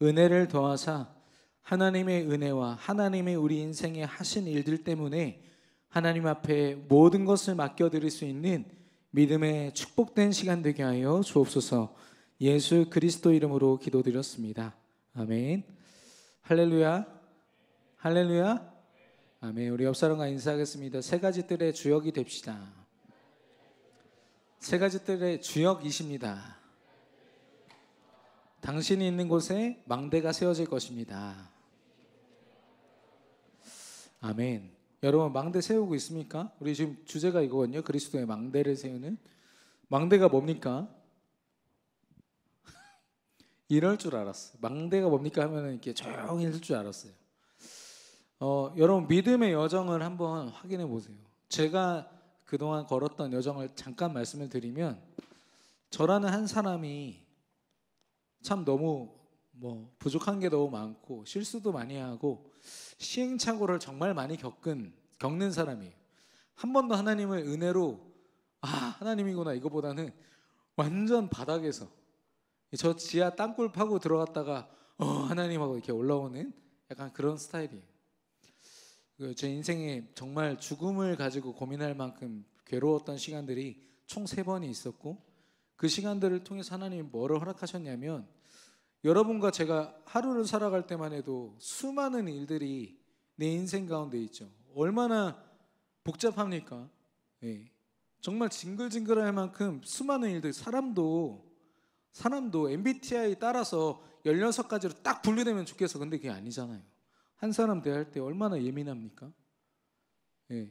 은혜를 더하사 하나님의 은혜와 하나님의 우리 인생에 하신 일들 때문에 하나님 앞에 모든 것을 맡겨드릴 수 있는 믿음의 축복된 시간 되게 하여 주옵소서. 예수 그리스도 이름으로 기도드렸습니다. 아멘. 할렐루야. 할렐루야. 아멘. 우리 옆 사람과 인사하겠습니다. 세 가지 뜰의 주역이 됩시다. 세 가지 뜰의 주역이십니다. 당신이 있는 곳에 망대가 세워질 것입니다. 아멘. 여러분 망대 세우고 있습니까? 우리 지금 주제가 이거거든요. 그리스도의 망대를 세우는. 망대가 뭡니까? 이럴 줄 알았어요. 망대가 뭡니까 하면 이렇게 조용히 있을 줄 알았어요. 여러분 믿음의 여정을 한번 확인해 보세요. 제가 그동안 걸었던 여정을 잠깐 말씀을 드리면, 저라는 한 사람이 참 너무 부족한 게 너무 많고 실수도 많이 하고 시행착오를 정말 많이 겪는 사람이에요. 한 번도 하나님을 은혜로 하나님이구나 이거보다는 완전 바닥에서 저 지하 땅굴 파고 들어갔다가 하나님하고 이렇게 올라오는 약간 그런 스타일이에요. 제 인생에 정말 죽음을 가지고 고민할 만큼 괴로웠던 시간들이 총 3번이 있었고, 그 시간들을 통해서 하나님이 뭐를 허락하셨냐면, 여러분과 제가 하루를 살아갈 때만 해도 수많은 일들이 내 인생 가운데 있죠. 얼마나 복잡합니까? 네. 정말 징글징글할 만큼 수많은 일들. 사람도 MBTI 따라서 16가지로 딱 분류되면 좋겠어. 근데 그게 아니잖아요. 한 사람 대할 때 얼마나 예민합니까? 네.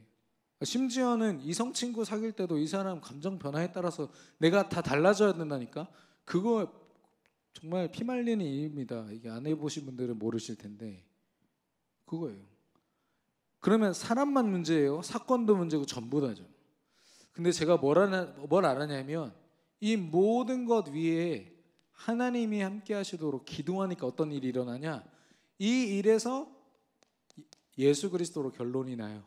심지어는 이성 친구 사귈 때도 이 사람 감정 변화에 따라서 내가 다 달라져야 된다니까. 그거 정말 피말리는 일입니다. 이게 안 해보신 분들은 모르실 텐데 그거예요. 그러면 사람만 문제예요? 사건도 문제고 전부 다죠. 근데 제가 뭘 알았냐면, 이 모든 것 위에 하나님이 함께 하시도록 기도하니까 어떤 일이 일어나냐, 이 일에서 예수 그리스도로 결론이 나요.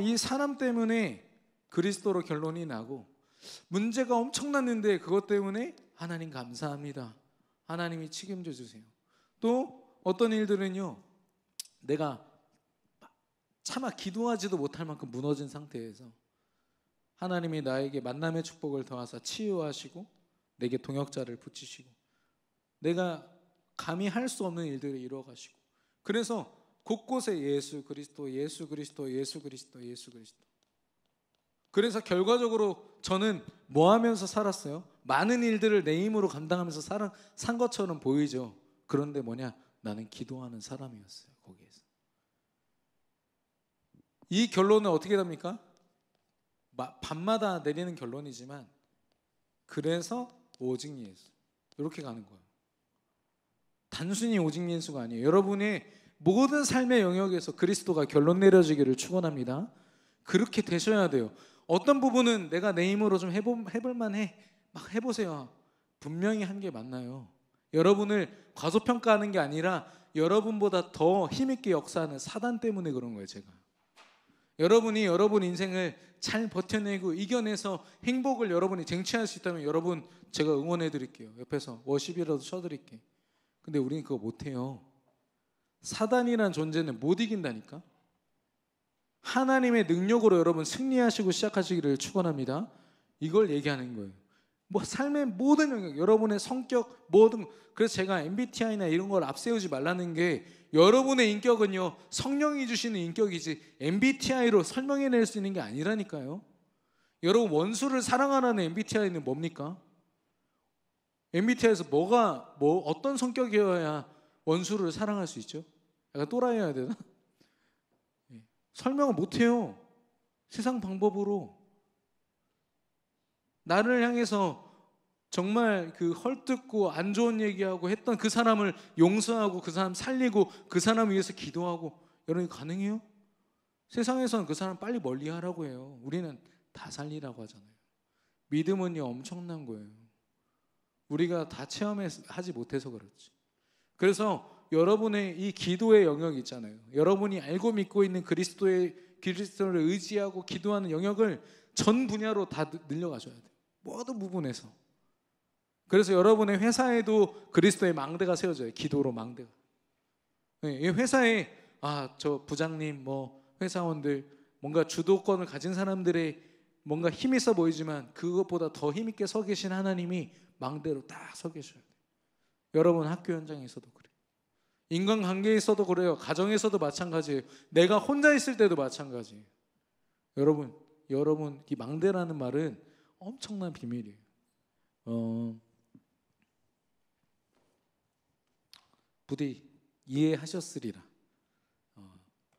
이 사람 때문에 그리스도로 결론이 나고, 문제가 엄청났는데 그것 때문에 하나님 감사합니다. 하나님이 책임져 주세요. 또 어떤 일들은요, 내가 차마 기도하지도 못할 만큼 무너진 상태에서 하나님이 나에게 만남의 축복을 더하사 치유하시고 내게 동역자를 붙이시고 내가 감히 할 수 없는 일들을 이루어 가시고, 그래서 곳곳에 예수 그리스도, 예수 그리스도, 예수 그리스도, 예수 그리스도. 그래서 결과적으로 저는 뭐 하면서 살았어요? 많은 일들을 내 힘으로 감당하면서 산 것처럼 보이죠. 그런데 뭐냐? 나는 기도하는 사람이었어요. 거기에서. 이 결론은 어떻게 됩니까? 밤마다 내리는 결론이지만, 그래서 오직 예수, 이렇게 가는 거예요. 단순히 오직 예수가 아니에요. 여러분의 모든 삶의 영역에서 그리스도가 결론 내려지기를 축원합니다. 그렇게 되셔야 돼요. 어떤 부분은 내가 내 힘으로 좀 해볼 만해, 막 해보세요. 분명히 한 게 맞나요? 여러분을 과소평가하는 게 아니라 여러분보다 더 힘있게 역사하는 사단 때문에 그런 거예요. 제가 여러분이 여러분 인생을 잘 버텨내고 이겨내서 행복을 여러분이 쟁취할 수 있다면, 여러분 제가 응원해 드릴게요. 옆에서 워십이라도 쳐드릴게. 근데 우리는 그거 못해요. 사단이란 존재는 못 이긴다니까. 하나님의 능력으로 여러분 승리하시고 시작하시기를 축원합니다. 이걸 얘기하는 거예요. 삶의 모든 영역, 여러분의 성격, 모든. 그래서 제가 MBTI나 이런 걸 앞세우지 말라는 게, 여러분의 인격은요 성령이 주시는 인격이지 MBTI로 설명해낼 수 있는 게 아니라니까요. 여러분 원수를 사랑하라는 MBTI는 뭡니까? MBTI에서 어떤 성격이어야 원수를 사랑할 수 있죠? 약간 또라이여야 되나? 설명을 못해요. 세상 방법으로. 나를 향해서 정말 그 헐뜯고 안 좋은 얘기하고 했던 그 사람을 용서하고 그 사람 살리고 그 사람을 위해서 기도하고, 여러분 가능해요? 세상에서는 그 사람 빨리 멀리하라고 해요. 우리는 다 살리라고 하잖아요. 믿음은요 엄청난 거예요. 우리가 다 체험하지 못해서 그렇지. 그래서 여러분의 이 기도의 영역 있잖아요. 여러분이 알고 믿고 있는 그리스도를 의지하고 기도하는 영역을 전 분야로 다 늘려가셔야 돼요. 모든 부분에서. 그래서 여러분의 회사에도 그리스도의 망대가 세워져요. 기도로 망대가. 이 회사에 저 부장님 뭐 회사원들 뭔가 주도권을 가진 사람들의 뭔가 힘 있어 보이지만 그것보다 더 힘 있게 서 계신 하나님이 망대로 딱 서 계셔야 돼요. 여러분 학교 현장에서도 그래요. 인간관계에서도 그래요. 가정에서도 마찬가지예요. 내가 혼자 있을 때도 마찬가지예요. 여러분 이 망대라는 말은 엄청난 비밀이에요. 부디 이해하셨으리라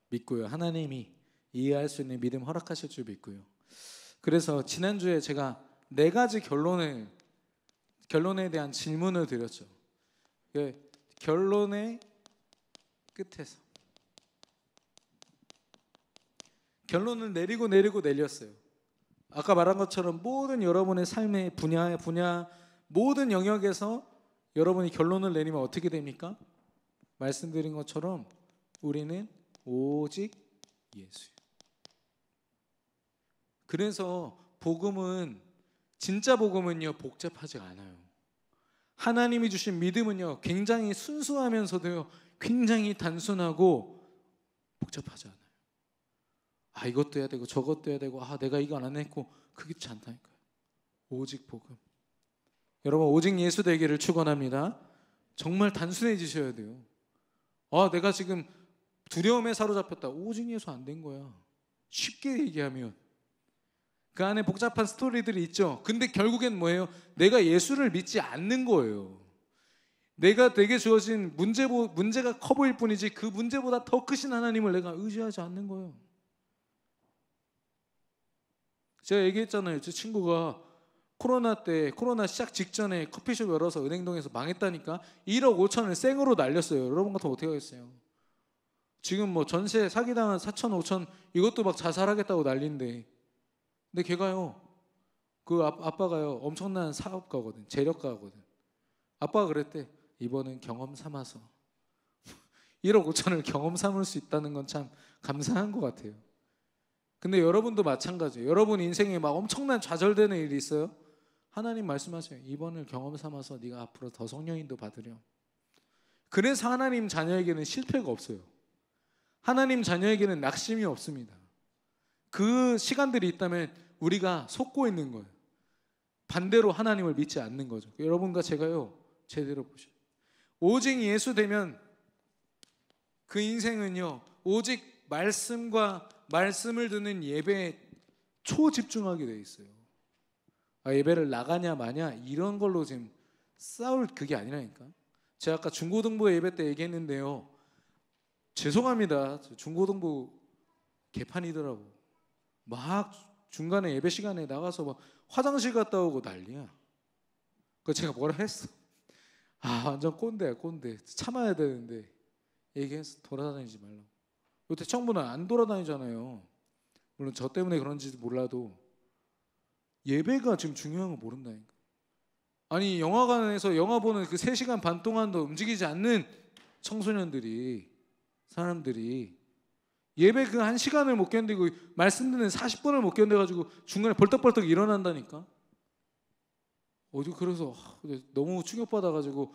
믿고요. 하나님이 이해할 수 있는 믿음 허락하실 줄 믿고요. 그래서 지난주에 제가 4가지 결론에 대한 질문을 드렸죠. 결론의 끝에서 결론을 내렸어요. 아까 말한 것처럼 모든 여러분의 삶의 분야 모든 영역에서 여러분이 결론을 내리면 어떻게 됩니까? 말씀드린 것처럼 우리는 오직 예수예요. 그래서 진짜 복음은요 복잡하지 않아요. 하나님이 주신 믿음은요 굉장히 순수하면서도요 굉장히 단순하고 복잡하지 않아요. 이것도 해야 되고 저것도 해야 되고 내가 이거 안 했고 그게 좋지 않다니까요. 오직 복음. 여러분 오직 예수 되기를 축원합니다. 정말 단순해지셔야 돼요. 내가 지금 두려움에 사로잡혔다. 오직 예수 안 된 거야. 쉽게 얘기하면 그 안에 복잡한 스토리들이 있죠. 근데 결국엔 뭐예요? 내가 예수를 믿지 않는 거예요. 내가 내게 주어진 문제가 커 보일 뿐이지 그 문제보다 더 크신 하나님을 내가 의지하지 않는 거예요. 제가 얘기했잖아요. 제 친구가 코로나 시작 직전에 커피숍 열어서 은행동에서 망했다니까 1억 5천을 생으로 날렸어요. 여러분 같으면 어떻게 하겠어요? 지금 뭐 전세 사기당한 4천 5천 이것도 막 자살하겠다고 난리인데 근데 걔가요 그 아빠가요 엄청난 사업가거든. 재력가거든. 아빠가 그랬대. 이번은 경험 삼아서 1억 5천을 경험 삼을 수 있다는 건 참 감사한 것 같아요. 근데 여러분도 마찬가지예요. 여러분 인생에 막 엄청난 좌절되는 일이 있어요. 하나님 말씀하세요. 이번을 경험 삼아서 네가 앞으로 더 성령인도 받으렴. 그래서 하나님 자녀에게는 실패가 없어요. 하나님 자녀에게는 낙심이 없습니다. 그 시간들이 있다면 우리가 속고 있는 거예요. 반대로 하나님을 믿지 않는 거죠. 여러분과 제가요 제대로 보셔요. 오직 예수 되면 그 인생은요 오직 말씀을 듣는 예배에 초집중하게 돼 있어요. 예배를 나가냐 마냐 이런 걸로 지금 싸울 그게 아니라니까. 제가 아까 중고등부 예배 때 얘기했는데요. 죄송합니다. 중고등부 개판이더라고. 막 중간에 예배 시간에 나가서 막 화장실 갔다 오고 난리야. 그 제가 뭐라 했어? 완전 꼰대야 꼰대. 참아야 되는데 얘기해서 돌아다니지 말라고. 요 대청부는 안 돌아다니잖아요. 물론 저 때문에 그런지도 몰라도 예배가 지금 중요한 거 모른다니까. 아니 영화관에서 영화 보는 그 3시간 반 동안도 움직이지 않는 사람들이 예배 그 1시간을 못 견디고 말씀 듣는 40분을 못 견뎌가지고 중간에 벌떡벌떡 일어난다니까. 그래서 너무 충격받아가지고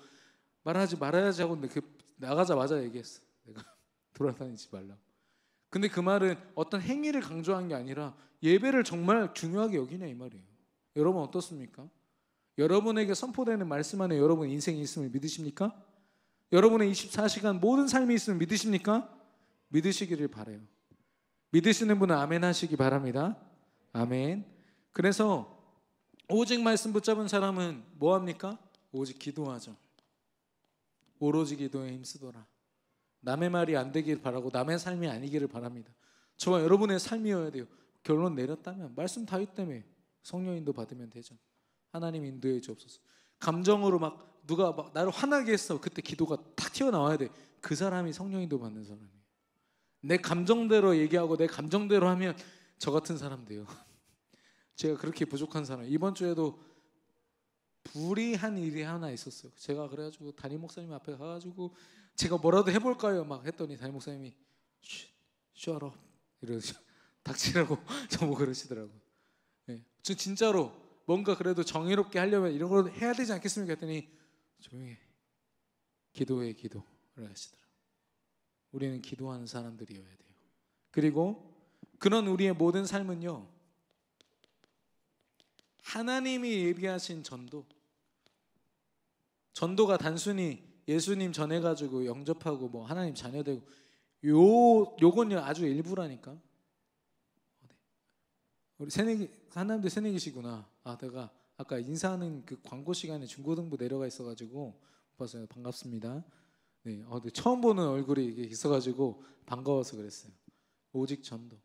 말하지 말아야지 하고 근데 나가자마자 얘기했어. 내가 돌아다니지 말라고. 근데 그 말은 어떤 행위를 강조한 게 아니라 예배를 정말 중요하게 여기냐 이 말이에요. 여러분 어떻습니까? 여러분에게 선포되는 말씀 안에 여러분 인생이 있음을 믿으십니까? 여러분의 24시간 모든 삶이 있음을 믿으십니까? 믿으시기를 바라요. 믿으시는 분은 아멘 하시기 바랍니다. 아멘. 그래서 오직 말씀 붙잡은 사람은 뭐합니까? 오직 기도하죠. 오로지 기도에 힘쓰더라. 남의 말이 안 되길 바라고 남의 삶이 아니기를 바랍니다. 저와 여러분의 삶이어야 돼요. 결론 내렸다면 말씀 다 있다며 성령 인도 받으면 되죠. 하나님 인도해 주옵소서. 감정으로 막 누가 막 나를 화나게 했어. 그때 기도가 탁 튀어나와야 돼. 그 사람이 성령 인도 받는 사람이에요. 내 감정대로 얘기하고 내 감정대로 하면 저 같은 사람 돼요. 제가 그렇게 부족한 사람. 이번 주에도 불의한 일이 하나 있었어요. 제가 그래가지고 담임 목사님 앞에 가가지고 제가 뭐라도 해볼까요? 막 했더니 담임 목사님이 shut up 이러시죠. 닥치라고 저보고 그러시더라고요. 네. 저 진짜로 뭔가 그래도 정의롭게 하려면 이런 걸 해야 되지 않겠습니까? 했더니 조용히 해. 기도해 기도를 하시더라고요. 우리는 기도하는 사람들이어야 돼요. 그리고 그런 우리의 모든 삶은요, 하나님이 예비하신 전도가 단순히 예수님 전해가지고 영접하고 뭐 하나님 자녀되고 요건요 아주 일부라니까. 우리 새내기 하나님들 새내기시구나. 내가 아까 인사하는 그 광고 시간에 중고등부 내려가 있어가지고 못 봤어요. 반갑습니다. 네, 근데 처음 보는 얼굴이 이게 있어가지고 반가워서 그랬어요. 오직 전도.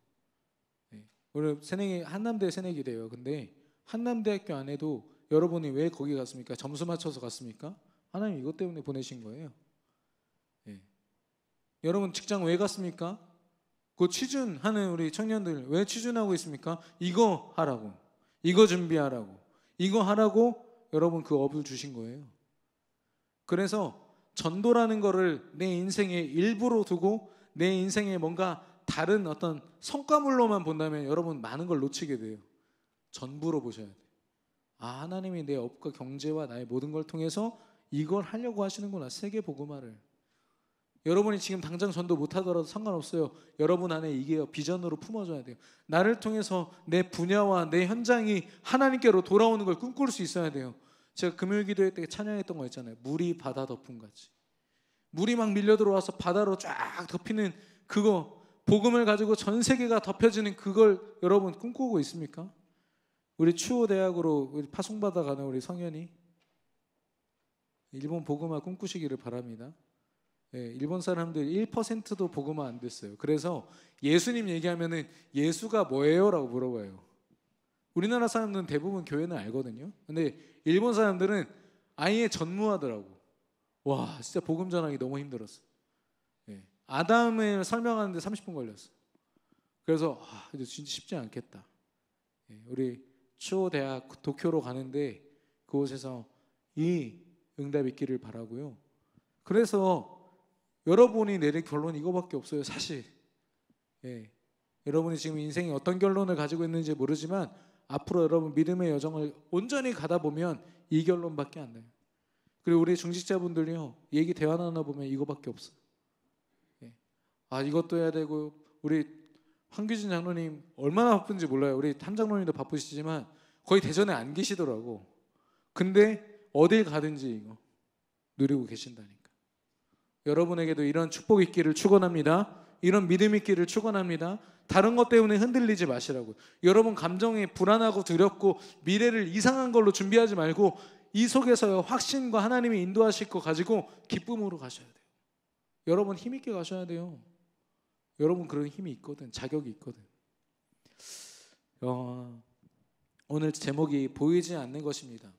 네. 우리 새내기 한남대 새내기래요. 근데 한남대학교 안에도 여러분이 왜 거기 갔습니까? 점수 맞춰서 갔습니까? 하나님 이것 때문에 보내신 거예요. 네. 여러분 직장 왜 갔습니까? 그 취준하는 우리 청년들 왜 취준하고 있습니까? 이거 하라고, 이거 준비하라고, 이거 하라고 여러분 그 업을 주신 거예요. 그래서 전도라는 거를 내 인생의 일부로 두고 내 인생에 뭔가 다른 어떤 성과물로만 본다면 여러분 많은 걸 놓치게 돼요. 전부로 보셔야 돼요. 하나님이 내 업과 경제와 나의 모든 걸 통해서 이걸 하려고 하시는구나. 세계 복음화를. 여러분이 지금 당장 전도 못하더라도 상관없어요. 여러분 안에 이게 비전으로 품어줘야 돼요. 나를 통해서 내 분야와 내 현장이 하나님께로 돌아오는 걸 꿈꿀 수 있어야 돼요. 제가 금요일 기도회 때 찬양했던 거 있잖아요. 물이 바다 덮음 같이. 물이 막 밀려 들어와서 바다로 쫙 덮이는 그거, 복음을 가지고 전 세계가 덮여지는 그걸 여러분 꿈꾸고 있습니까? 우리 추호 대학으로 우리 파송받아 가는 우리 성현이 일본 복음화 꿈꾸시기를 바랍니다. 네, 일본 사람들 1%도 복음화 안 됐어요. 그래서 예수님 얘기하면은 예수가 뭐예요? 라고 물어봐요. 우리나라 사람들은 대부분 교회는 알거든요. 근데 일본 사람들은 아예 전무하더라고. 와, 진짜 복음 전하기 너무 힘들었어. 네, 아담을 설명하는데 30분 걸렸어. 그래서 이제 진짜 쉽지 않겠다. 네, 우리 추호 대학 도쿄로 가는데 그곳에서 이 응답 있기를 바라고요. 그래서 여러분이 내릴 결론 이거밖에 없어요. 사실 여러분이 지금 인생에 어떤 결론을 가지고 있는지 모르지만 앞으로 여러분 믿음의 여정을 온전히 가다 보면 이 결론밖에 안 나요. 그리고 우리 중직자분들요, 얘기 대화 나눠보면 이거밖에 없어요. 이것도 해야 되고, 우리 황규진 장로님 얼마나 바쁜지 몰라요. 우리 탐 장로님도 바쁘시지만 거의 대전에 안 계시더라고. 근데 어딜 가든지 이거 누리고 계신다니까. 여러분에게도 이런 축복 있기를 축원합니다. 이런 믿음 있기를 축원합니다. 다른 것 때문에 흔들리지 마시라고. 여러분 감정이 불안하고 두렵고 미래를 이상한 걸로 준비하지 말고 이 속에서 확신과 하나님이 인도하실 거 가지고 기쁨으로 가셔야 돼요. 여러분 힘 있게 가셔야 돼요. 여러분 그런 힘이 있거든. 자격이 있거든. 오늘 제목이 보이지 않는 것입니다.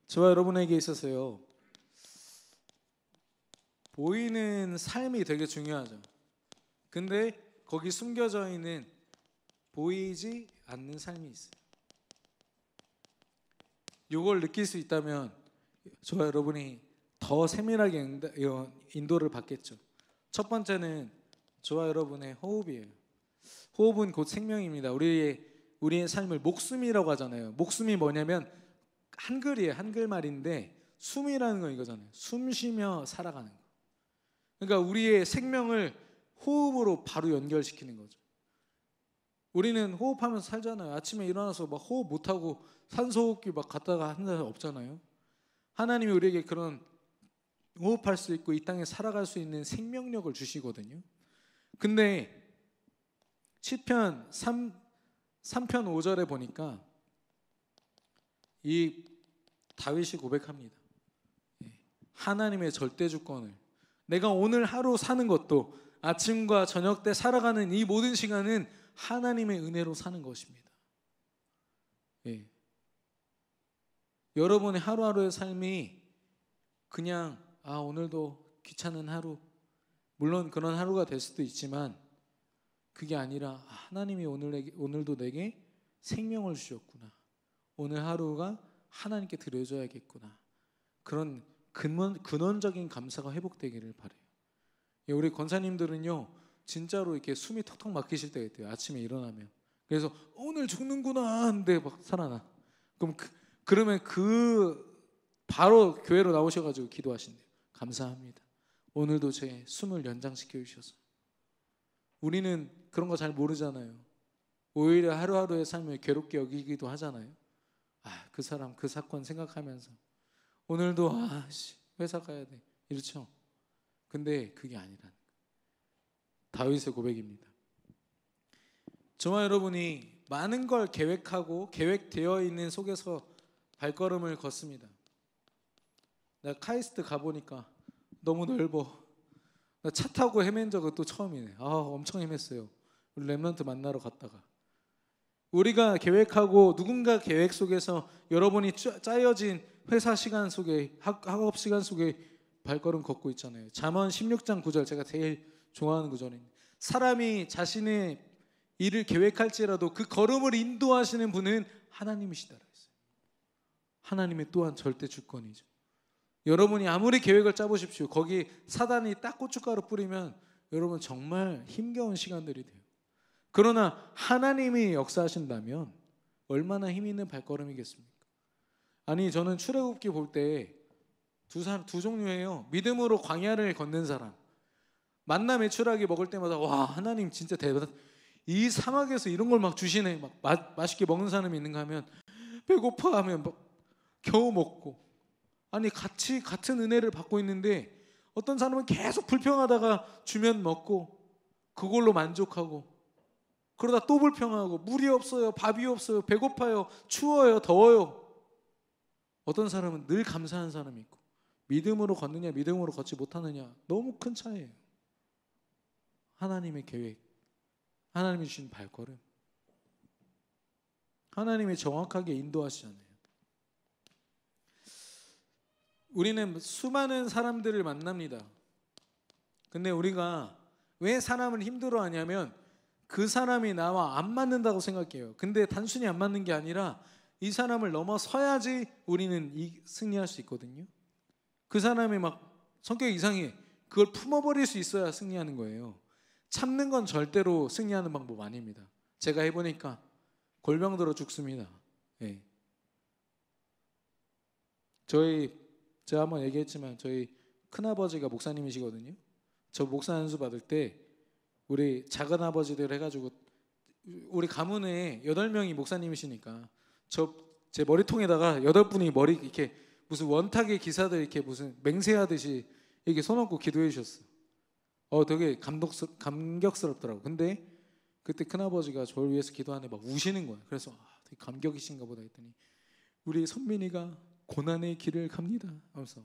저와 여러분에게 있어서요, 보이는 삶이 되게 중요하죠. 근데 거기 숨겨져 있는 보이지 않는 삶이 있어요. 이걸 느낄 수 있다면 저와 여러분이 더 세밀하게 인도를 받겠죠. 첫 번째는 저와 여러분의 호흡이에요. 호흡은 곧 생명입니다. 우리의 삶을 목숨이라고 하잖아요. 목숨이 뭐냐면 한글이에요. 한글말인데 숨이라는 건 이거잖아요. 숨 쉬며 살아가는 거. 그러니까 우리의 생명을 호흡으로 바로 연결시키는 거죠. 우리는 호흡하면서 살잖아요. 아침에 일어나서 막 호흡 못하고 산소호흡기 막 갔다가 하는 사람 없잖아요. 하나님이 우리에게 그런 호흡할 수 있고 이 땅에 살아갈 수 있는 생명력을 주시거든요. 근데 시편 3편 5절에 보니까 이 다윗이 고백합니다. 하나님의 절대 주권을, 내가 오늘 하루 사는 것도 아침과 저녁 때 살아가는 이 모든 시간은 하나님의 은혜로 사는 것입니다. 여러분의 하루하루의 삶이 그냥 오늘도 귀찮은 하루, 물론 그런 하루가 될 수도 있지만 그게 아니라 하나님이 오늘도 내게 생명을 주셨구나. 오늘 하루가 하나님께 드려줘야겠구나. 그런 근원적인 감사가 회복되기를 바라요. 우리 권사님들은요, 진짜로 이렇게 숨이 턱턱 막히실 때가 있대요. 아침에 일어나면. 그래서 오늘 죽는구나 하는데 막 살아나. 그러면 바로 교회로 나오셔가지고 기도하신대요. 감사합니다. 오늘도 제 숨을 연장시켜 주셔서. 우리는 그런 거 잘 모르잖아요. 오히려 하루하루의 삶을 괴롭게 여기기도 하잖아요. 그 사람 그 사건 생각하면서 오늘도 회사 가야 돼 이렇죠. 근데 그게 아니라는 다윗의 고백입니다. 저와 여러분이 많은 걸 계획하고 계획되어 있는 속에서 발걸음을 걷습니다. 나 카이스트 가보니까 너무 넓어. 나 차 타고 헤맨 적은 또 처음이네. 엄청 헤맸어요. 우리 랩런트 만나러 갔다가. 우리가 계획하고 누군가 계획 속에서 여러분이 짜여진 회사 시간 속에 학업 시간 속에 발걸음 걷고 있잖아요. 잠언 16장 9절 제가 제일 좋아하는 구절입니다. 사람이 자신의 일을 계획할지라도 그 걸음을 인도하시는 분은 하나님이시다라 했어요. 하나님의 또한 절대 주권이죠. 여러분이 아무리 계획을 짜보십시오. 거기 사단이 딱 고춧가루 뿌리면 여러분 정말 힘겨운 시간들이 돼요. 그러나 하나님이 역사하신다면 얼마나 힘 있는 발걸음이겠습니까? 아니 저는 출애굽기 볼 때 두 종류예요. 믿음으로 광야를 걷는 사람. 만나 메추라기 먹을 때마다 와 하나님 진짜 대단하다. 이 사막에서 이런 걸 막 주시네. 막 맛있게 먹는 사람이 있는가 하면 배고파 하면 막 겨우 먹고. 아니 같은 은혜를 받고 있는데 어떤 사람은 계속 불평하다가 주면 먹고 그걸로 만족하고 그러다 또 불평하고 물이 없어요, 밥이 없어요, 배고파요, 추워요, 더워요. 어떤 사람은 늘 감사한 사람이 있고 믿음으로 걷느냐 믿음으로 걷지 못하느냐 너무 큰 차이예요. 하나님의 계획, 하나님이 주신 발걸음, 하나님이 정확하게 인도하시잖아요. 우리는 수많은 사람들을 만납니다. 근데 우리가 왜 사람을 힘들어하냐면 그 사람이 나와 안 맞는다고 생각해요. 근데 단순히 안 맞는 게 아니라 이 사람을 넘어서야지 우리는 승리할 수 있거든요. 그 사람이 막 성격이 이상해. 그걸 품어버릴 수 있어야 승리하는 거예요. 참는 건 절대로 승리하는 방법 아닙니다. 제가 해보니까 골병 들어 죽습니다. 네. 제가 한번 얘기했지만 저희 큰아버지가 목사님이시거든요. 저 목사 안수 받을 때 우리 작은 아버지들 해가지고 우리 가문에 8명이 목사님이시니까 제 머리통에다가 8분이 머리 이렇게 무슨 원탁의 기사들 이렇게 무슨 맹세하듯이 이렇게 손 얹고 기도해 주셨어요. 되게 감격스럽더라고. 근데 그때 큰아버지가 저를 위해서 기도하는데 막 우시는 거예요. 그래서 되게 감격이신가 보다 했더니 우리 선민이가 고난의 길을 갑니다 하면서.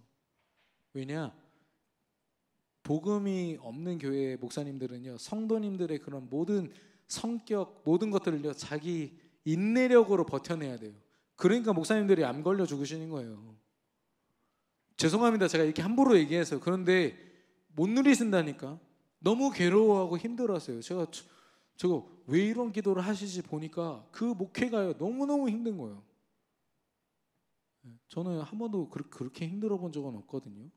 왜냐? 복음이 없는 교회 목사님들은요 성도님들의 그런 모든 성격 모든 것들을요 자기 인내력으로 버텨내야 돼요. 그러니까 목사님들이 암 걸려 죽으시는 거예요. 죄송합니다 제가 이렇게 함부로 얘기해서. 그런데 못 누리신다니까. 너무 괴로워하고 힘들었어요. 제가 저거 왜 이런 기도를 하시지 보니까 그 목회가요 너무너무 힘든 거예요. 저는 한 번도 그렇게 힘들어 본 적은 없거든요.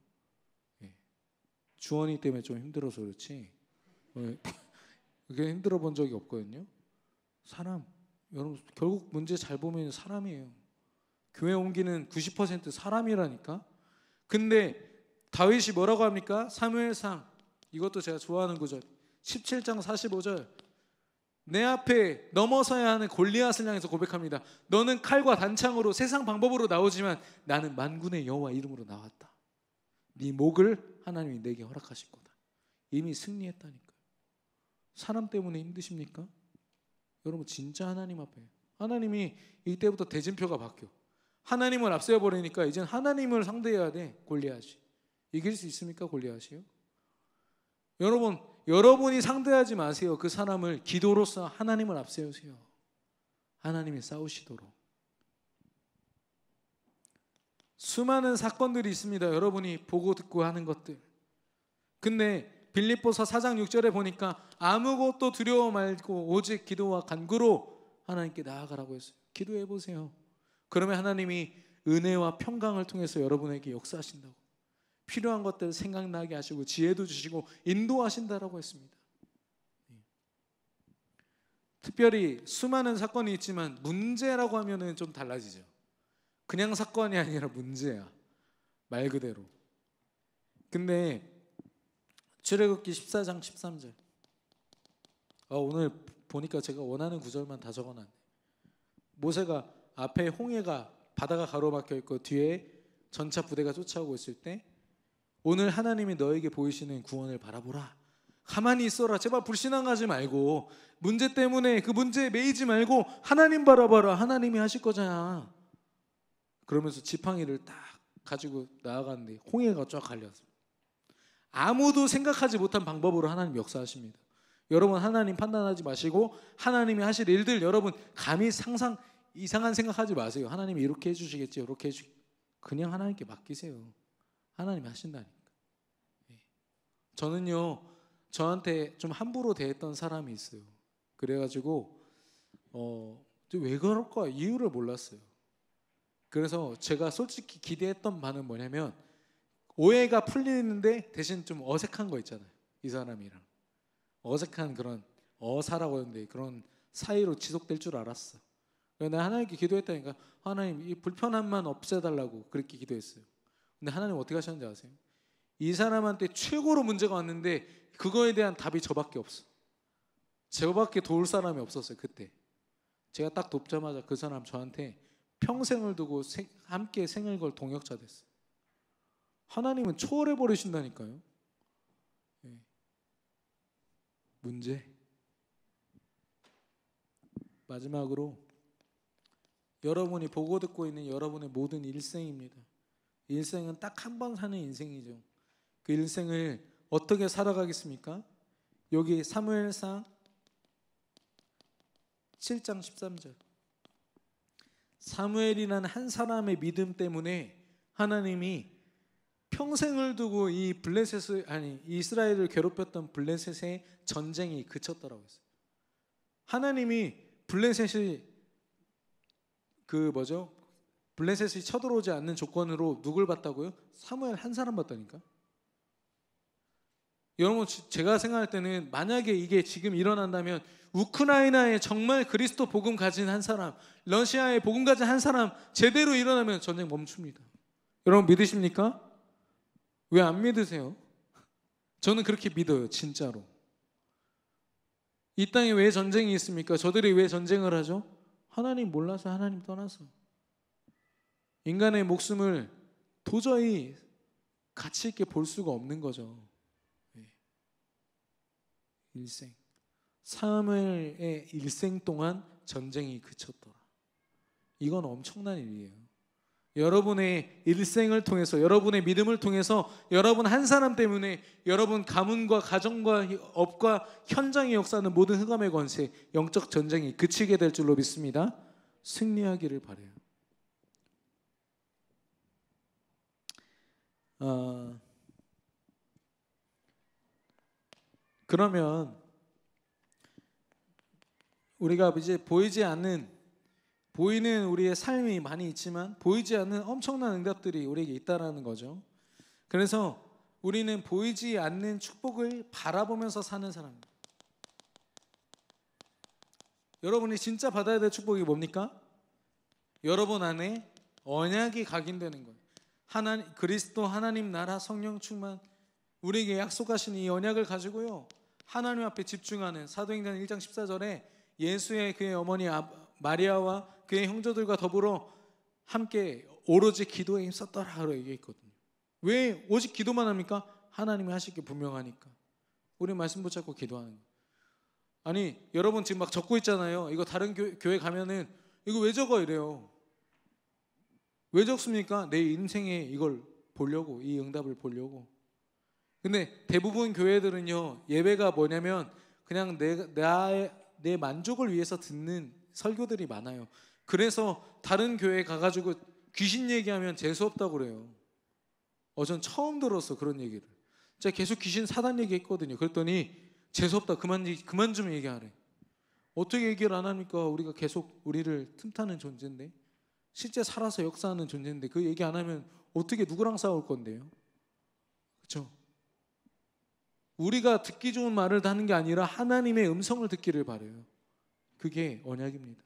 주원이 때문에 좀 힘들어서 그렇지 그렇게 힘들어 본 적이 없거든요. 사람 여러분 결국 문제 잘 보면 사람이에요. 교회 옮기는 90% 사람이라니까. 근데 다윗이 뭐라고 합니까? 사무엘상 이것도 제가 좋아하는 구절 17장 45절 내 앞에 넘어서야 하는 골리앗을 향해서 고백합니다. 너는 칼과 단창으로 세상 방법으로 나오지만 나는 만군의 여호와 이름으로 나왔다. 네 목을 하나님이 내게 허락하실 거다. 이미 승리했다니까요. 사람 때문에 힘드십니까? 여러분 진짜 하나님 앞에 하나님이 이때부터 대진표가 바뀌어. 하나님을 앞세워버리니까 이젠 하나님을 상대해야 돼. 골리앗이 이길 수 있습니까? 골리앗이요? 여러분이 상대하지 마세요. 그 사람을 기도로서 하나님을 앞세우세요. 하나님이 싸우시도록. 수많은 사건들이 있습니다. 여러분이 보고 듣고 하는 것들. 근데 빌립보서 4장 6절에 보니까 아무것도 두려워 말고 오직 기도와 간구로 하나님께 나아가라고 했어요. 기도해 보세요. 그러면 하나님이 은혜와 평강을 통해서 여러분에게 역사하신다고. 필요한 것들 생각나게 하시고 지혜도 주시고 인도하신다라고 했습니다. 특별히 수많은 사건이 있지만 문제라고 하면은 좀 달라지죠. 그냥 사건이 아니라 문제야, 말 그대로. 근데 출애굽기 14장 13절, 오늘 보니까 제가 원하는 구절만 다 적어놨네. 모세가 앞에 홍해가, 바다가 가로막혀 있고 뒤에 전차 부대가 쫓아오고 있을 때, 오늘 하나님이 너에게 보이시는 구원을 바라보라. 가만히 있어라. 제발 불신앙하지 말고, 문제 때문에 그 문제에 매이지 말고 하나님 바라봐라. 하나님이 하실 거잖아. 그러면서 지팡이를 딱 가지고 나아가는데 홍해가 쫙 갈렸어요. 아무도 생각하지 못한 방법으로 하나님 역사하십니다. 여러분, 하나님 판단하지 마시고 하나님이 하실 일들 여러분 감히 상상 이상한 생각하지 마세요. 하나님이 이렇게 해주시겠지, 이렇게 해주시겠지. 그냥 하나님께 맡기세요. 하나님이 하신다니까. 저는요, 저한테 좀 함부로 대했던 사람이 있어요. 그래가지고 왜 그럴까 이유를 몰랐어요. 그래서 제가 솔직히 기대했던 바는 뭐냐면, 오해가 풀리는데 대신 좀 어색한 거 있잖아요. 이 사람이랑 어색한 그런 어사라고 하는데 그런 사이로 지속될 줄 알았어. 그래서 내가 하나님께 기도했다니까. 하나님, 이 불편함만 없애달라고 그렇게 기도했어요. 근데 하나님 어떻게 하셨는지 아세요? 이 사람한테 최고로 문제가 왔는데 그거에 대한 답이 저밖에 없어. 저밖에 도울 사람이 없었어요. 그때 제가 딱 돕자마자 그 사람 저한테 평생을 두고 함께 생을 걸 동역자 됐어요. 하나님은 초월해 버리신다니까요. 문제. 마지막으로 여러분이 보고 듣고 있는 여러분의 모든 일생입니다. 일생은 딱 한 번 사는 인생이죠. 그 일생을 어떻게 살아가겠습니까? 여기 사무엘상 7장 13절. 사무엘이라는 한 사람의 믿음 때문에 하나님이 평생을 두고 이 이스라엘을 괴롭혔던 블레셋의 전쟁이 그쳤더라고요. 하나님이 블레셋이 블레셋이 쳐들어오지 않는 조건으로 누굴 봤다고요? 사무엘 한 사람 봤다니까. 여러분, 제가 생각할 때는 만약에 이게 지금 일어난다면 우크라이나에 정말 그리스도 복음 가진 한 사람, 러시아에 복음 가진 한 사람 제대로 일어나면 전쟁 멈춥니다. 여러분 믿으십니까? 왜 안 믿으세요? 저는 그렇게 믿어요. 진짜로. 이 땅에 왜 전쟁이 있습니까? 저들이 왜 전쟁을 하죠? 하나님 몰라서, 하나님 떠나서. 인간의 목숨을 도저히 가치 있게 볼 수가 없는 거죠. 일생. 사무엘의 일생 동안 전쟁이 그쳤더라. 이건 엄청난 일이에요. 여러분의 일생을 통해서, 여러분의 믿음을 통해서, 여러분 한 사람 때문에 여러분 가문과 가정과 업과 현장에 역사하는 모든 흑암의 권세, 영적 전쟁이 그치게 될 줄로 믿습니다. 승리하기를 바라요. 그러면 우리가 이제 보이는 우리의 삶이 많이 있지만 보이지 않는 엄청난 응답들이 우리에게 있다라는 거죠. 그래서 우리는 보이지 않는 축복을 바라보면서 사는 사람입니다. 여러분이 진짜 받아야 될 축복이 뭡니까? 여러분 안에 언약이 각인되는 거예요. 그리스도 하나님 나라 성령 충만, 우리에게 약속하신 이 언약을 가지고요, 하나님 앞에 집중하는, 사도행전 1장 14절에 예수의 그의 어머니 마리아와 그의 형제들과 더불어 함께 오로지 기도에 힘썼더라라고 얘기했거든요. 왜 오직 기도만 합니까? 하나님이 하실 게 분명하니까. 우리 말씀 붙잡고 기도하는 거예요. 아니, 여러분 지금 막 적고 있잖아요. 이거 다른 교회 가면은 이거 왜 적어 이래요. 왜 적습니까? 내 인생에 이걸 보려고, 이 응답을 보려고. 근데 대부분 교회들은요, 예배가 뭐냐면 그냥 내 만족을 위해서 듣는 설교들이 많아요. 그래서 다른 교회 가가지고 귀신 얘기하면 재수없다고 그래요. 전 처음 들었어, 그런 얘기를. 제가 계속 귀신 사단 얘기했거든요. 그랬더니 재수없다, 그만 좀 얘기하래. 어떻게 얘기를 안 합니까? 우리가 계속 우리를 틈타는 존재인데, 실제 살아서 역사하는 존재인데 그 얘기 안 하면 어떻게 누구랑 싸울 건데요? 그렇죠? 우리가 듣기 좋은 말을 하는 게 아니라 하나님의 음성을 듣기를 바라요. 그게 언약입니다.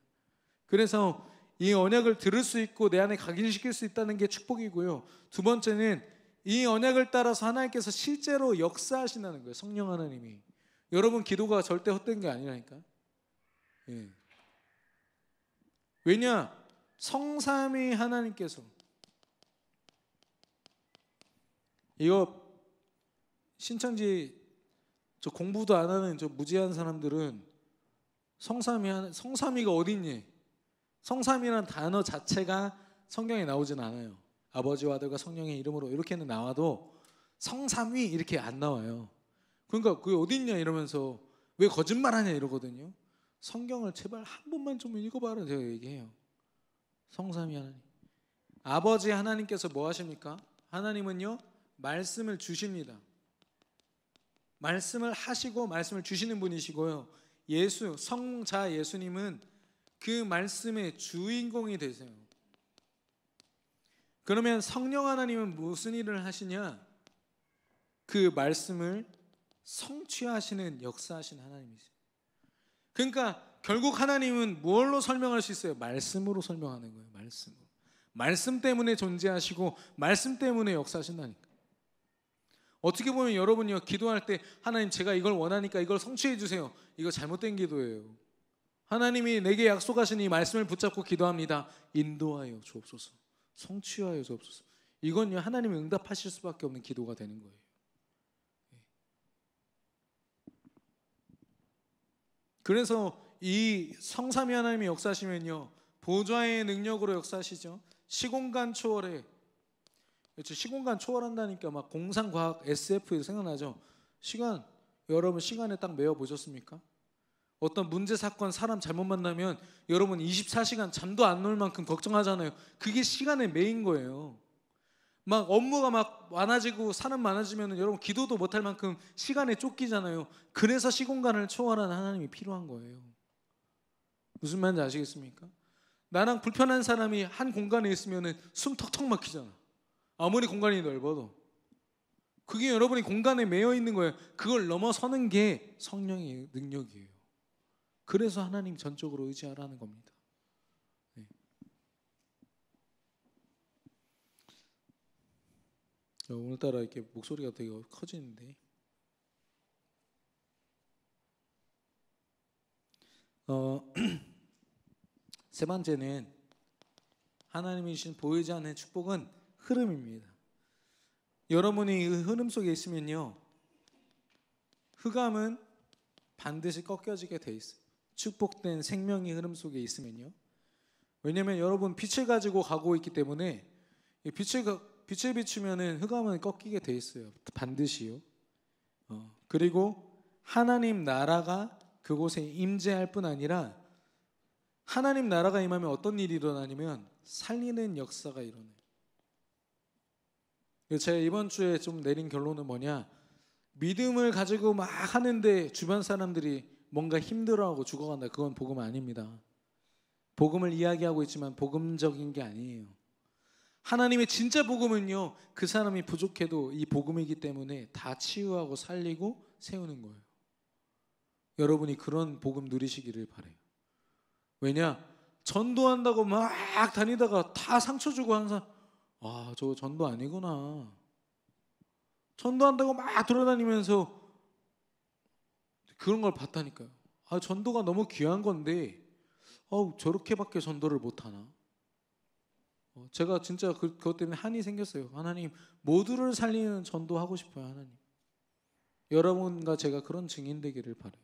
그래서 이 언약을 들을 수 있고 내 안에 각인시킬 수 있다는 게 축복이고요. 두 번째는 이 언약을 따라서 하나님께서 실제로 역사하신다는 거예요. 성령 하나님이. 여러분 기도가 절대 헛된 게 아니라니까. 예. 왜냐? 성삼위 하나님께서, 이거 신천지 저 공부도 안 하는 저 무지한 사람들은 성삼위가 어디 있니? 성삼위라는 단어 자체가 성경에 나오진 않아요. 아버지와 아들과 성령의 이름으로 이렇게는 나와도 성삼위 이렇게 안 나와요. 그러니까 그게 어디 있냐 이러면서 왜 거짓말하냐 이러거든요. 성경을 제발 한 번만 좀 읽어봐라 제가 얘기해요. 성삼위 하나님, 아버지 하나님께서 뭐 하십니까? 하나님은요 말씀을 주십니다. 말씀을 하시고 말씀을 주시는 분이시고요. 성자 예수님은 그 말씀의 주인공이 되세요. 그러면 성령 하나님은 무슨 일을 하시냐? 그 말씀을 성취하시는 역사하시는 하나님이세요. 그러니까 결국 하나님은 뭘로 설명할 수 있어요? 말씀으로 설명하는 거예요. 말씀으로. 말씀 때문에 존재하시고 말씀 때문에 역사하신다니까. 어떻게 보면 여러분이요 기도할 때 하나님 제가 이걸 원하니까 이걸 성취해 주세요. 이거 잘못된 기도예요. 하나님이 내게 약속하신 이 말씀을 붙잡고 기도합니다. 인도하여 주옵소서. 성취하여 주옵소서. 이건요 하나님이 응답하실 수밖에 없는 기도가 되는 거예요. 그래서 이 성삼위 하나님이 역사하시면요 보좌의 능력으로 역사하시죠. 시공간 초월에, 그렇죠, 시공간 초월한다니까 막 공상과학 SF 생각나죠. 여러분 시간에 딱 매여 보셨습니까? 어떤 문제 사건 사람 잘못 만나면 여러분 24시간 잠도 안 놓을 만큼 걱정하잖아요. 그게 시간에 매인 거예요. 막 업무가 막 많아지고 사람 많아지면 여러분 기도도 못할 만큼 시간에 쫓기잖아요. 그래서 시공간을 초월하는 하나님이 필요한 거예요. 무슨 말인지 아시겠습니까? 나랑 불편한 사람이 한 공간에 있으면 숨 턱턱 막히잖아. 아무리 공간이 넓어도. 그게 여러분이 공간에 매여 있는 거예요. 그걸 넘어서는 게 성령의 능력이에요. 그래서 하나님 전적으로 의지하라는 겁니다. 네. 오늘따라 이렇게 목소리가 되게 커지는데 세 번째는 하나님이 주신 보이지 않는 축복은 흐름입니다. 여러분이 그 흐름 속에 있으면요 흑암은 반드시 꺾여지게 돼 있어요. 축복된 생명의 흐름 속에 있으면요. 왜냐하면 여러분 빛을 가지고 가고 있기 때문에 빛을 비추면은 흑암은 꺾이게 돼 있어요. 반드시요. 그리고 하나님 나라가 그곳에 임재할 뿐 아니라 하나님 나라가 임하면 어떤 일이 일어나냐면 살리는 역사가 일어나요. 제가 이번 주에 좀 내린 결론은 뭐냐? 믿음을 가지고 막 하는데 주변 사람들이 뭔가 힘들어하고 죽어간다. 그건 복음 아닙니다. 복음을 이야기하고 있지만 복음적인 게 아니에요. 하나님의 진짜 복음은요 그 사람이 부족해도 이 복음이기 때문에 다 치유하고 살리고 세우는 거예요. 여러분이 그런 복음 누리시기를 바라요. 왜냐? 전도한다고 막 다니다가 다 상처 주고 하는 사람, 저거 전도 아니구나. 전도한다고 막 돌아다니면서 그런 걸 봤다니까요. 전도가 너무 귀한 건데 저렇게밖에 전도를 못하나. 제가 진짜 그것 때문에 한이 생겼어요. 하나님 모두를 살리는 전도하고 싶어요. 하나님 여러분과 제가 그런 증인 되기를 바라요.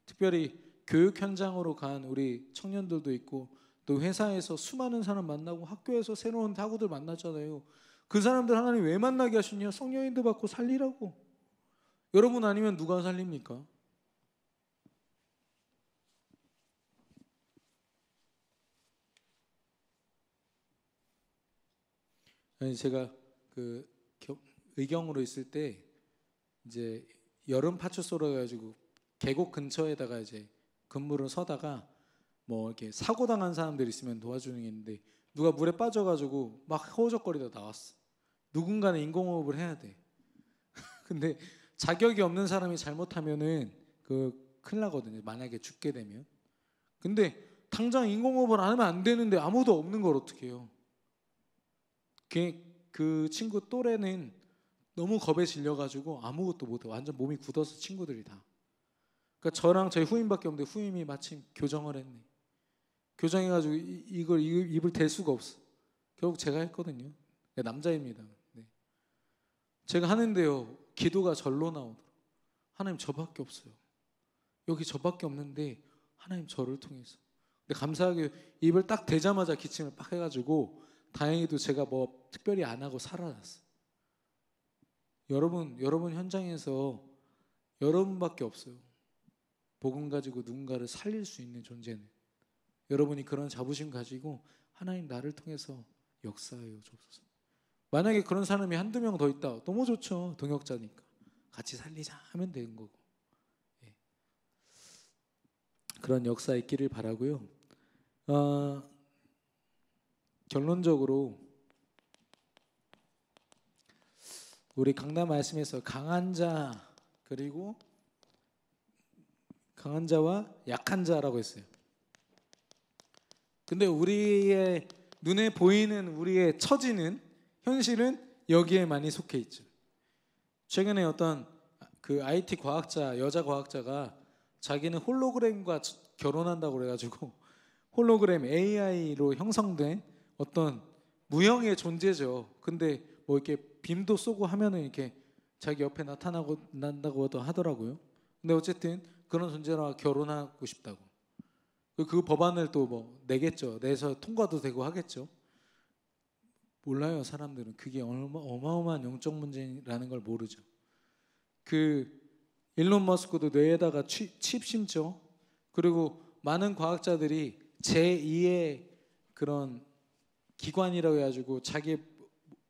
특별히 교육 현장으로 간 우리 청년들도 있고 또 회사에서 수많은 사람 만나고 학교에서 새로운 학우들 만났잖아요. 그 사람들 하나님 왜 만나게 하시냐? 성령인도 받고 살리라고. 여러분 아니면 누가 살립니까? 아니 제가 그 의경으로 있을 때 이제 여름 파출소라 가지고 계곡 근처에다가 이제 근무를 서다가 뭐 이렇게 사고 당한 사람들 있으면 도와주는 게 있는데 누가 물에 빠져가지고 막 허우적거리다 나왔어. 누군가는 인공호흡을 해야 돼. 근데 자격이 없는 사람이 잘못하면은 큰일 나거든요. 만약에 죽게 되면. 근데 당장 인공호흡을 안 하면 안 되는데 아무도 없는 걸 어떻게 해요? 그 친구 또래는 너무 겁에 질려가지고 아무것도 못해. 완전 몸이 굳어서 친구들이 다. 그러니까 저랑 저희 후임밖에 없는데 후임이 마침 교정을 했네. 교정해가지고 이걸 입을 댈 수가 없어. 결국 제가 했거든요. 남자입니다. 네. 제가 하는데요, 기도가 절로 나오더라고요. 하나님 저밖에 없어요. 여기 저밖에 없는데 하나님 저를 통해서. 근데 감사하게 입을 딱 대자마자 기침을 빡 해가지고 다행히도 제가 뭐 특별히 안 하고 살아났어요. 여러분 현장에서 여러분밖에 없어요. 복음 가지고 누군가를 살릴 수 있는 존재는. 여러분이 그런 자부심 가지고 하나님 나를 통해서 역사하여 주옵소서. 만약에 그런 사람이 한두 명 더 있다. 너무 좋죠. 동역자니까. 같이 살리자 하면 되는 거고. 예. 그런 역사 있기를 바라고요. 결론적으로 우리 강단 말씀에서 강한 자 그리고 강한 자와 약한 자라고 했어요. 근데 우리의 눈에 보이는 우리의 처지는 현실은 여기에 많이 속해 있죠. 최근에 어떤 그 IT 과학자, 여자 과학자가 자기는 홀로그램과 결혼한다고 그래가지고 홀로그램 AI로 형성된 어떤 무형의 존재죠. 근데 뭐 이렇게 빔도 쏘고 하면은 이렇게 자기 옆에 난다고 하더라고요. 근데 어쨌든 그런 존재와 결혼하고 싶다고. 그 법안을 또 뭐 내겠죠. 내서 통과도 되고 하겠죠. 몰라요, 사람들은. 그게 어마어마한 영적 문제라는 걸 모르죠. 그 일론 머스크도 뇌에다가 칩 심죠. 그리고 많은 과학자들이 제2의 그런 기관이라고 해가지고 자기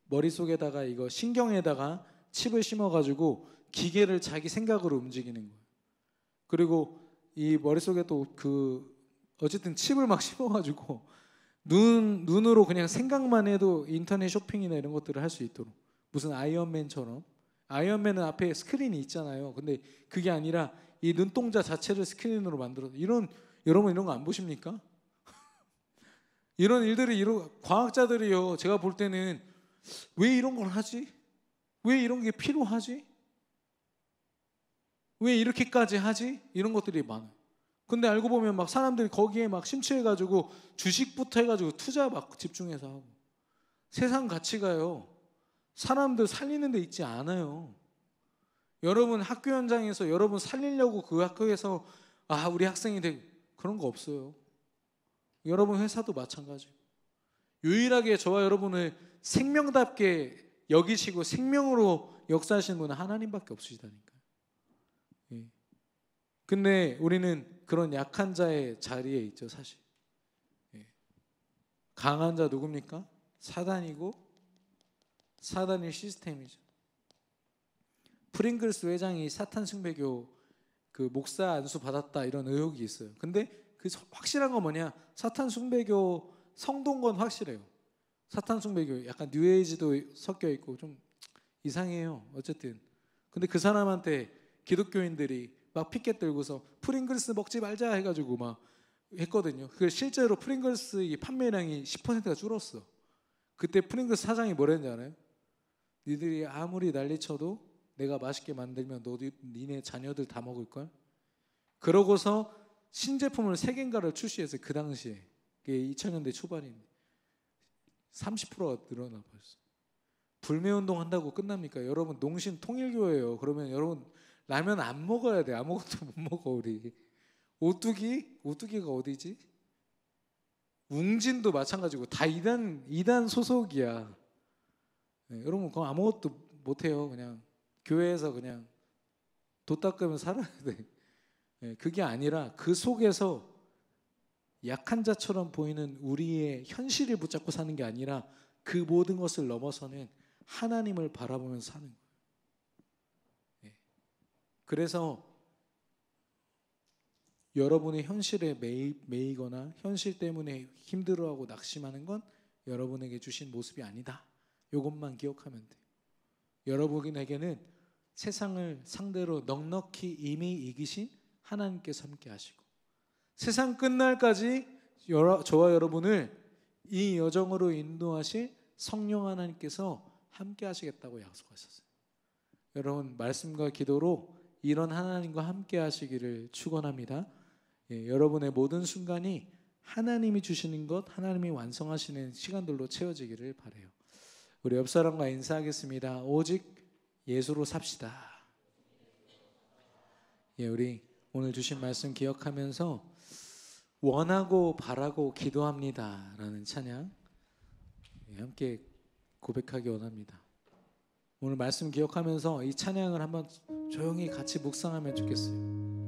머릿속에다가 이거 신경에다가 칩을 심어가지고 기계를 자기 생각으로 움직이는 거예요. 그리고 이 머릿속에 또 어쨌든 칩을 막 심어가지고 눈으로 그냥 생각만 해도 인터넷 쇼핑이나 이런 것들을 할 수 있도록. 무슨 아이언맨처럼. 아이언맨은 앞에 스크린이 있잖아요. 근데 그게 아니라 이 눈동자 자체를 스크린으로 만들어서 여러분 이런 거 안 보십니까? 이런 일들이 과학자들이요. 제가 볼 때는 왜 이런 걸 하지? 왜 이런 게 필요하지? 왜 이렇게까지 하지? 이런 것들이 많아요. 근데 알고 보면 막 사람들이 거기에 막 심취해가지고 주식부터 해가지고 투자 막 집중해서 하고. 세상 가치가요, 사람들 살리는 데 있지 않아요. 여러분 학교 현장에서 여러분 살리려고 그 학교에서 우리 학생이 되고 그런 거 없어요. 여러분 회사도 마찬가지고. 유일하게 저와 여러분을 생명답게 여기시고 생명으로 역사하시는 분은 하나님밖에 없으시다니까요. 예. 근데 우리는 그런 약한 자의 자리에 있죠, 사실. 예. 강한 자 누굽니까? 사단이고 사단의 시스템이죠. 프링글스 회장이 사탄 숭배교 그 목사 안수 받았다 이런 의혹이 있어요. 근데 그 확실한 건 뭐냐? 사탄 숭배교 성도인 건 확실해요. 사탄 숭배교 약간 뉴에이지도 섞여 있고 좀 이상해요. 어쨌든. 근데 그 사람한테 기독교인들이 막 피켓 들고서 프링글스 먹지 말자 해가지고 막 했거든요. 그 실제로 프링글스 판매량이 10%가 줄었어. 그때 프링글스 사장이 뭐랬는지 알아요? 니들이 아무리 난리쳐도 내가 맛있게 만들면 니네 자녀들 다 먹을걸? 그러고서 신제품을 3개인가를 출시했어요. 그 당시에. 그게 2000년대 초반인데 30%가 늘어나 버렸어요. 불매운동 한다고 끝납니까? 여러분 농심 통일교예요. 그러면 여러분 라면 안 먹어야 돼. 아무것도 못 먹어 우리. 오뚜기가 어디지? 웅진도 마찬가지고 다 이단 소속이야. 네, 여러분 그럼 아무것도 못해요. 그냥 교회에서 그냥 돈 닦으면 살아야 돼. 네, 그게 아니라 그 속에서 약한 자처럼 보이는 우리의 현실을 붙잡고 사는 게 아니라 그 모든 것을 넘어서는 하나님을 바라보면서 사는 거예요. 네. 그래서 여러분의 현실에 매이거나 현실 때문에 힘들어하고 낙심하는 건 여러분에게 주신 모습이 아니다. 이것만 기억하면 돼요. 여러분에게는 세상을 상대로 넉넉히 이미 이기신 하나님께서 함께 하시고 세상 끝날까지 저와 여러분을 이 여정으로 인도하실 성령 하나님께서 함께 하시겠다고 약속하셨어요. 여러분, 말씀과 기도로 이런 하나님과 함께 하시기를 축원합니다. 여러분의 모든 순간이 하나님이 주시는 것, 하나님이 완성하시는 시간들로 채워지기를 바라요. 우리 옆 사람과 인사하겠습니다. 오직 예수로 삽시다. 우리 오늘 주신 말씀 기억하면서 원하고 바라고 기도합니다 라는 찬양 함께 고백하기 원합니다. 오늘 말씀 기억하면서 이 찬양을 한번 조용히 같이 묵상하면 좋겠어요.